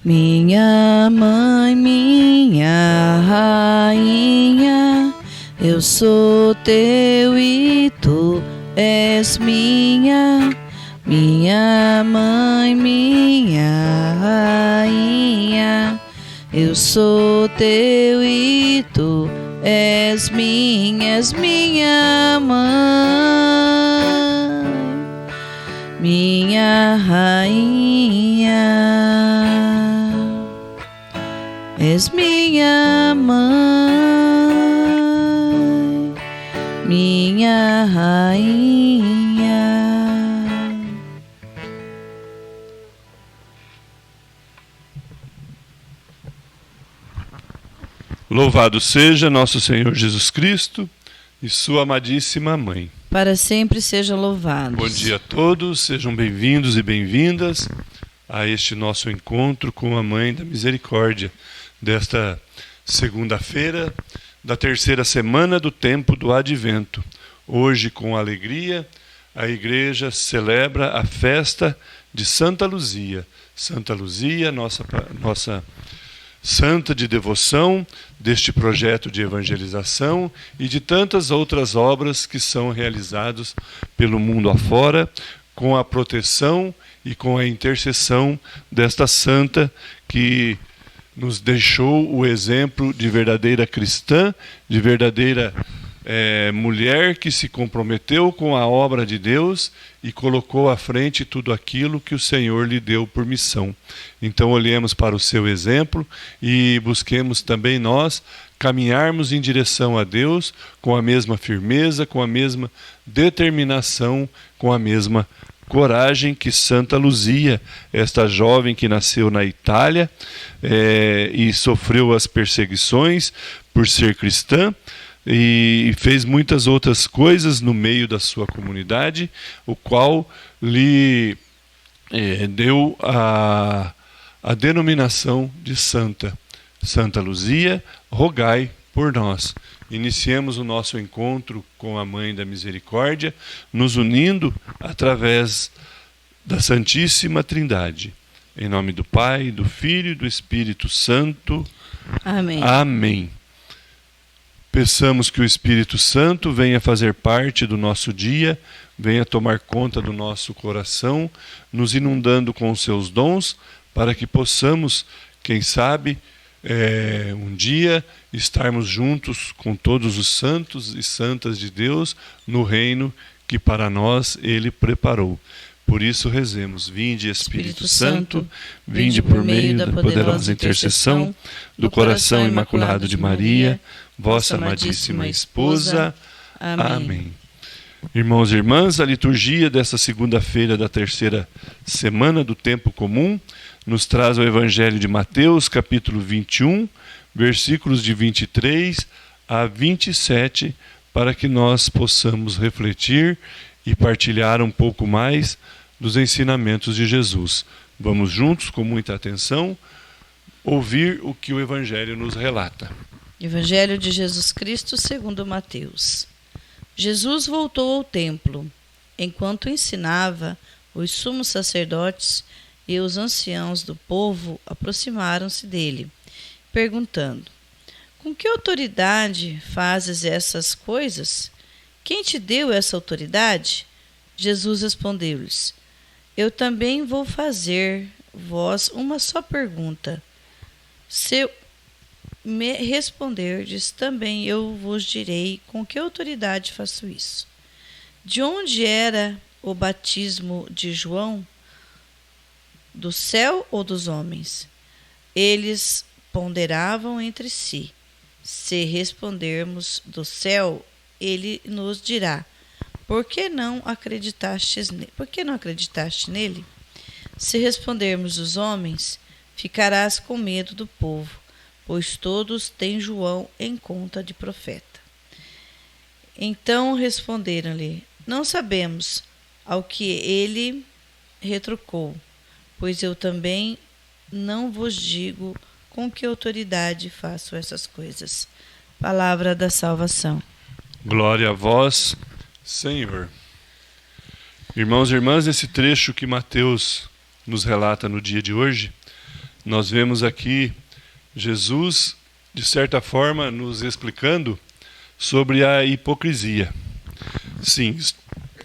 Minha mãe, minha rainha, eu sou teu e tu és minha. Minha mãe, minha rainha, eu sou teu e tu és minha mãe, minha rainha, és minha mãe, minha rainha. Louvado seja nosso Senhor Jesus Cristo e sua amadíssima Mãe. Para sempre seja louvado. Bom dia a todos, sejam bem-vindos e bem-vindas a este nosso encontro com a Mãe da Misericórdia, desta segunda-feira da terceira semana do tempo do Advento. Hoje, com alegria, a Igreja celebra a festa de Santa Luzia. Santa Luzia, nossa santa de devoção deste projeto de evangelização e de tantas outras obras que são realizadas pelo mundo afora, com a proteção e com a intercessão desta santa que nos deixou o exemplo de verdadeira cristã, de verdadeira mulher que se comprometeu com a obra de Deus e colocou à frente tudo aquilo que o Senhor lhe deu por missão. Então olhemos para o seu exemplo e busquemos também nós caminharmos em direção a Deus com a mesma firmeza, com a mesma determinação, com a mesma coragem que Santa Luzia, esta jovem que nasceu na Itália e sofreu as perseguições por ser cristã, e fez muitas outras coisas no meio da sua comunidade, o qual lhe deu a denominação de Santa. Santa Luzia, rogai por nós. Iniciemos o nosso encontro com a Mãe da Misericórdia, nos unindo através da Santíssima Trindade. Em nome do Pai, do Filho e do Espírito Santo. Amém. Amém. Peçamos que o Espírito Santo venha fazer parte do nosso dia, venha tomar conta do nosso coração, nos inundando com os seus dons, para que possamos, quem sabe, um dia estarmos juntos com todos os santos e santas de Deus no reino que para nós Ele preparou. Por isso rezemos: vinde Espírito Santo, vinde por meio da poderosa intercessão do coração imaculado de Maria, vossa amadíssima esposa. Amém. Irmãos e irmãs, a liturgia dessa segunda-feira da terceira semana do tempo comum nos traz o Evangelho de Mateus, capítulo 21, versículos de 23 a 27, para que nós possamos refletir e partilhar um pouco mais dos ensinamentos de Jesus. Vamos juntos, com muita atenção, ouvir o que o Evangelho nos relata. Evangelho de Jesus Cristo segundo Mateus. Jesus voltou ao templo. Enquanto ensinava, os sumos sacerdotes e os anciãos do povo aproximaram-se dele, perguntando: com que autoridade fazes essas coisas? Quem te deu essa autoridade? Jesus respondeu-lhes: eu também vou fazer-vos uma só pergunta. Se me responderdes, também eu vos direi com que autoridade faço isso. De onde era o batismo de João? Do céu ou dos homens? Eles ponderavam entre si. Se respondermos do céu, ele nos dirá: por que não acreditaste nele? Se respondermos dos homens, ficarás com medo do povo, pois todos têm João em conta de profeta. Então responderam-lhe: não sabemos. Ao que ele retrucou: pois eu também não vos digo com que autoridade faço essas coisas. Palavra da salvação. Glória a vós, Senhor. Irmãos e irmãs, esse trecho que Mateus nos relata no dia de hoje nós vemos aqui Jesus, de certa forma, nos explicando sobre a hipocrisia. Sim,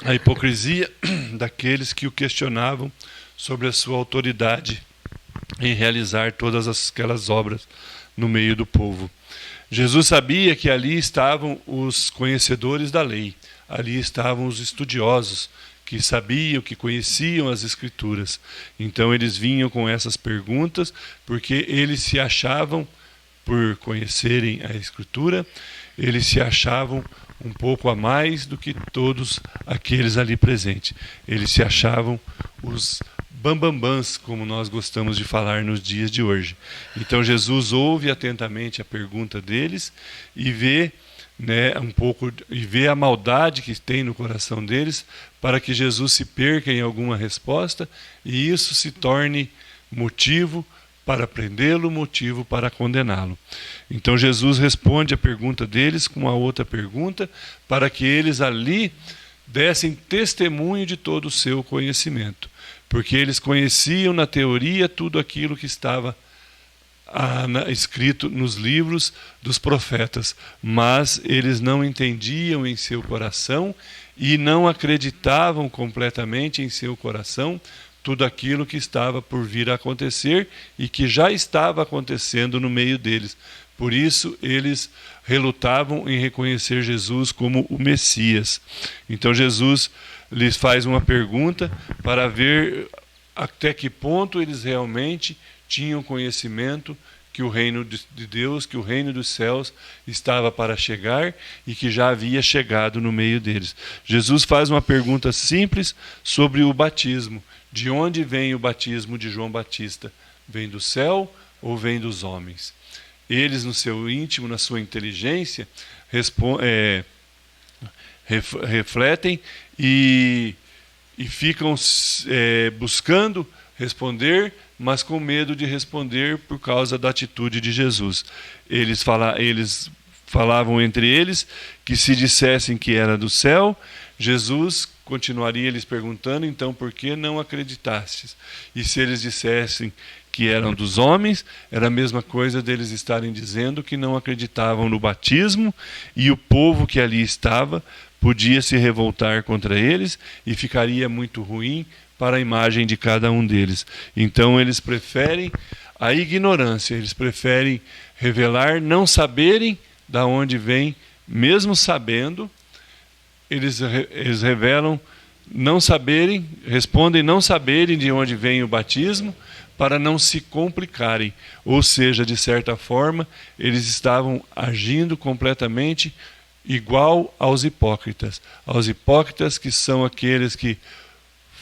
a hipocrisia daqueles que o questionavam sobre a sua autoridade em realizar todas aquelas obras no meio do povo. Jesus sabia que ali estavam os conhecedores da lei, ali estavam os estudiosos, que sabiam, que conheciam as Escrituras. Então eles vinham com essas perguntas, porque eles se achavam, por conhecerem a Escritura, eles se achavam um pouco a mais do que todos aqueles ali presentes. Eles se achavam os bambambãs, como nós gostamos de falar nos dias de hoje. Então Jesus ouve atentamente a pergunta deles e vê, e vê a maldade que tem no coração deles, para que Jesus se perca em alguma resposta e isso se torne motivo para prendê-lo, motivo para condená-lo. Então Jesus responde a pergunta deles com uma outra pergunta, para que eles ali dessem testemunho de todo o seu conhecimento, porque eles conheciam na teoria tudo aquilo que estava escrito nos livros dos profetas, mas eles não entendiam em seu coração e não acreditavam completamente em seu coração tudo aquilo que estava por vir a acontecer e que já estava acontecendo no meio deles. Por isso eles relutavam em reconhecer Jesus como o Messias. Então Jesus lhes faz uma pergunta para ver até que ponto eles realmente tinham conhecimento que o reino de Deus, que o reino dos céus estava para chegar e que já havia chegado no meio deles. Jesus faz uma pergunta simples sobre o batismo. De onde vem o batismo de João Batista? Vem do céu ou vem dos homens? Eles, no seu íntimo, na sua inteligência, refletem e ficam buscando responder, mas com medo de responder por causa da atitude de Jesus. Eles falavam entre eles que se dissessem que era do céu, Jesus continuaria lhes perguntando, então por que não acreditastes? E se eles dissessem que eram dos homens, era a mesma coisa deles estarem dizendo que não acreditavam no batismo, e o povo que ali estava podia se revoltar contra eles e ficaria muito ruim para a imagem de cada um deles. Então eles preferem a ignorância, eles preferem revelar, não saberem da onde vem, mesmo sabendo, eles revelam não saberem, respondem não saberem de onde vem o batismo, para não se complicarem. Ou seja, de certa forma, eles estavam agindo completamente igual aos hipócritas. Aos hipócritas, que são aqueles que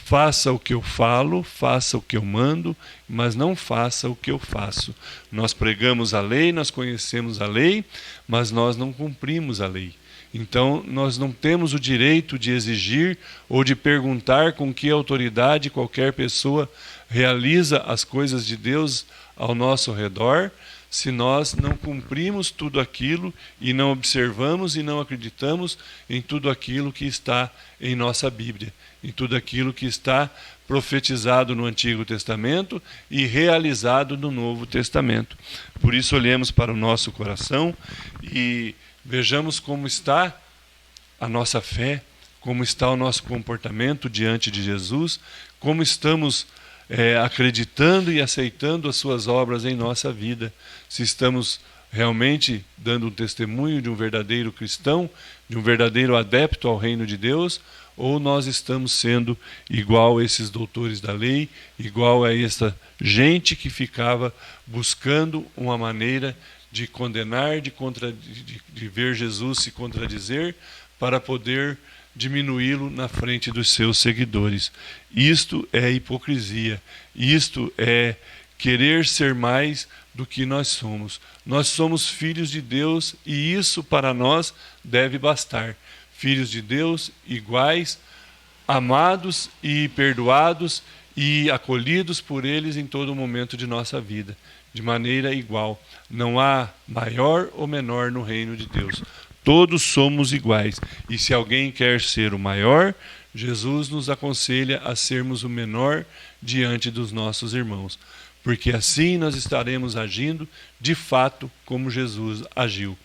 faça o que eu falo, faça o que eu mando, mas não faça o que eu faço. Nós pregamos a lei, nós conhecemos a lei, mas nós não cumprimos a lei. Então, nós não temos o direito de exigir ou de perguntar com que autoridade qualquer pessoa realiza as coisas de Deus ao nosso redor, se nós não cumprimos tudo aquilo e não observamos e não acreditamos em tudo aquilo que está em nossa Bíblia, em tudo aquilo que está profetizado no Antigo Testamento e realizado no Novo Testamento. Por isso, olhemos para o nosso coração e vejamos como está a nossa fé, como está o nosso comportamento diante de Jesus, como estamos acreditando e aceitando as suas obras em nossa vida. Se estamos realmente dando um testemunho de um verdadeiro cristão, de um verdadeiro adepto ao reino de Deus, ou nós estamos sendo igual a esses doutores da lei, igual a essa gente que ficava buscando uma maneira de condenar, de ver Jesus se contradizer, para poder diminuí-lo na frente dos seus seguidores. Isto é hipocrisia. Isto é querer ser mais do que nós somos. Nós somos filhos de Deus e isso para nós deve bastar. Filhos de Deus iguais, amados e perdoados e acolhidos por eles em todo momento de nossa vida, de maneira igual. Não há maior ou menor no reino de Deus. Todos somos iguais. E se alguém quer ser o maior, Jesus nos aconselha a sermos o menor diante dos nossos irmãos. porque assim nós estaremos agindo de fato como Jesus agiu,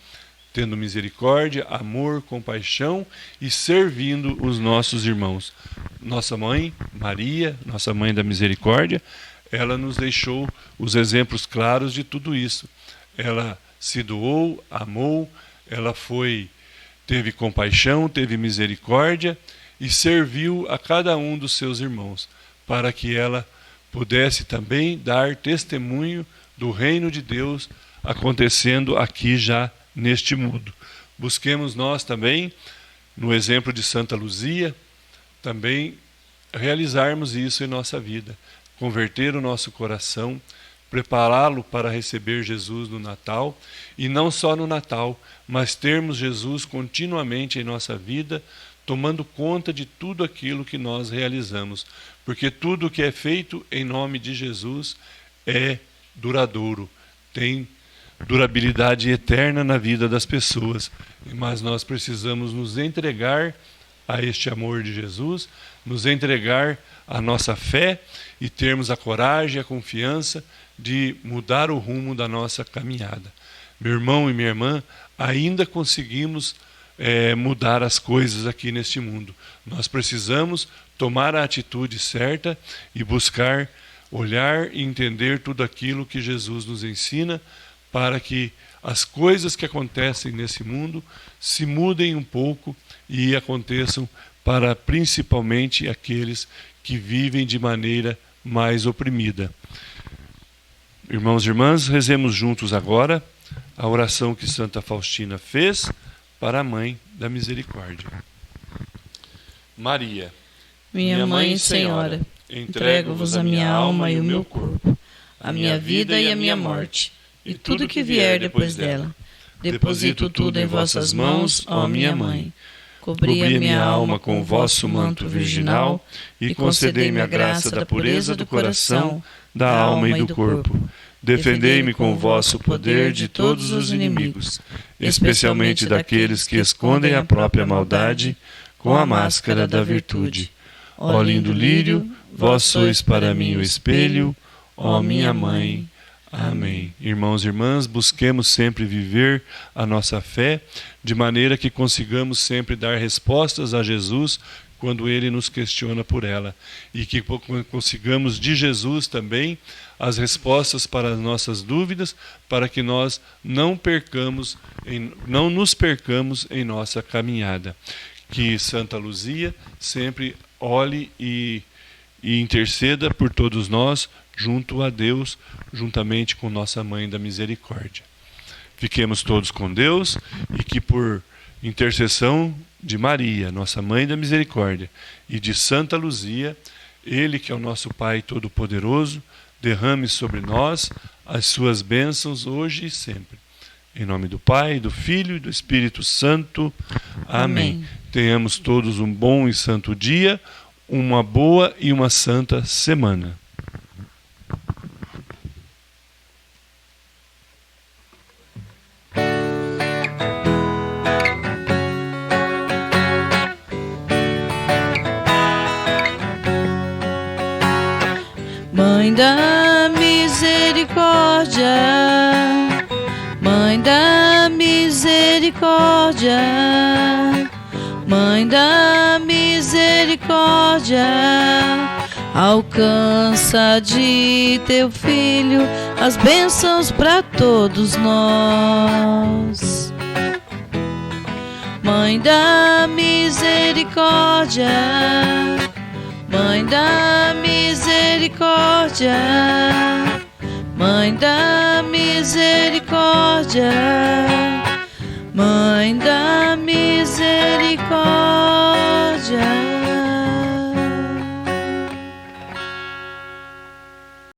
tendo misericórdia, amor, compaixão e servindo os nossos irmãos. Nossa mãe, Maria, nossa mãe da misericórdia, ela nos deixou os exemplos claros de tudo isso. Ela se doou, amou, ela teve compaixão, teve misericórdia e serviu a cada um dos seus irmãos, para que ela pudesse também dar testemunho do reino de Deus acontecendo aqui já neste mundo. Busquemos nós também, no exemplo de Santa Luzia, também realizarmos isso em nossa vida, converter o nosso coração, prepará-lo para receber Jesus no Natal, e não só no Natal, mas termos Jesus continuamente em nossa vida, tomando conta de tudo aquilo que nós realizamos, porque tudo que é feito em nome de Jesus é duradouro, tem durabilidade eterna na vida das pessoas, mas nós precisamos nos entregar a este amor de Jesus, nos entregar a nossa fé e termos a coragem e a confiança de mudar o rumo da nossa caminhada. Meu irmão e minha irmã, ainda conseguimos mudar as coisas aqui neste mundo. Nós precisamos tomar a atitude certa e buscar olhar e entender tudo aquilo que Jesus nos ensina, para que as coisas que acontecem nesse mundo se mudem um pouco e aconteçam para principalmente aqueles que vivem de maneira mais oprimida. Irmãos e irmãs, rezemos juntos agora a oração que Santa Faustina fez para a Mãe da Misericórdia. Maria, minha Mãe e Senhora, entrego-vos a minha alma e o meu corpo, a minha vida e a minha morte, e tudo que vier depois dela. Deposito tudo em vossas mãos, ó minha Mãe. Cobri a minha alma com o vosso manto virginal e concedei-me a graça da pureza do coração, da alma e do corpo. Defendei-me com o vosso poder de todos os inimigos, especialmente daqueles que escondem a própria maldade com a máscara da virtude. Ó lindo lírio, vós sois para mim o espelho, ó minha Mãe. Amém. Irmãos e irmãs, busquemos sempre viver a nossa fé, de maneira que consigamos sempre dar respostas a Jesus quando Ele nos questiona por ela, e que consigamos de Jesus também as respostas para as nossas dúvidas, para que nós não nos percamos em nossa caminhada. Que Santa Luzia sempre olhe e interceda por todos nós, junto a Deus, juntamente com nossa Mãe da Misericórdia. Fiquemos todos com Deus e que por intercessão de Maria, nossa Mãe da Misericórdia, e de Santa Luzia, Ele que é o nosso Pai Todo-Poderoso, derrame sobre nós as suas bênçãos hoje e sempre. Em nome do Pai, do Filho e do Espírito Santo. Amém. Tenhamos todos um bom e santo dia, uma boa e uma santa semana. Mãe da misericórdia, Mãe da misericórdia, Mãe da misericórdia, alcança de teu Filho as bênçãos para todos nós. Mãe da misericórdia, Mãe da misericórdia, Mãe da misericórdia, Mãe da misericórdia.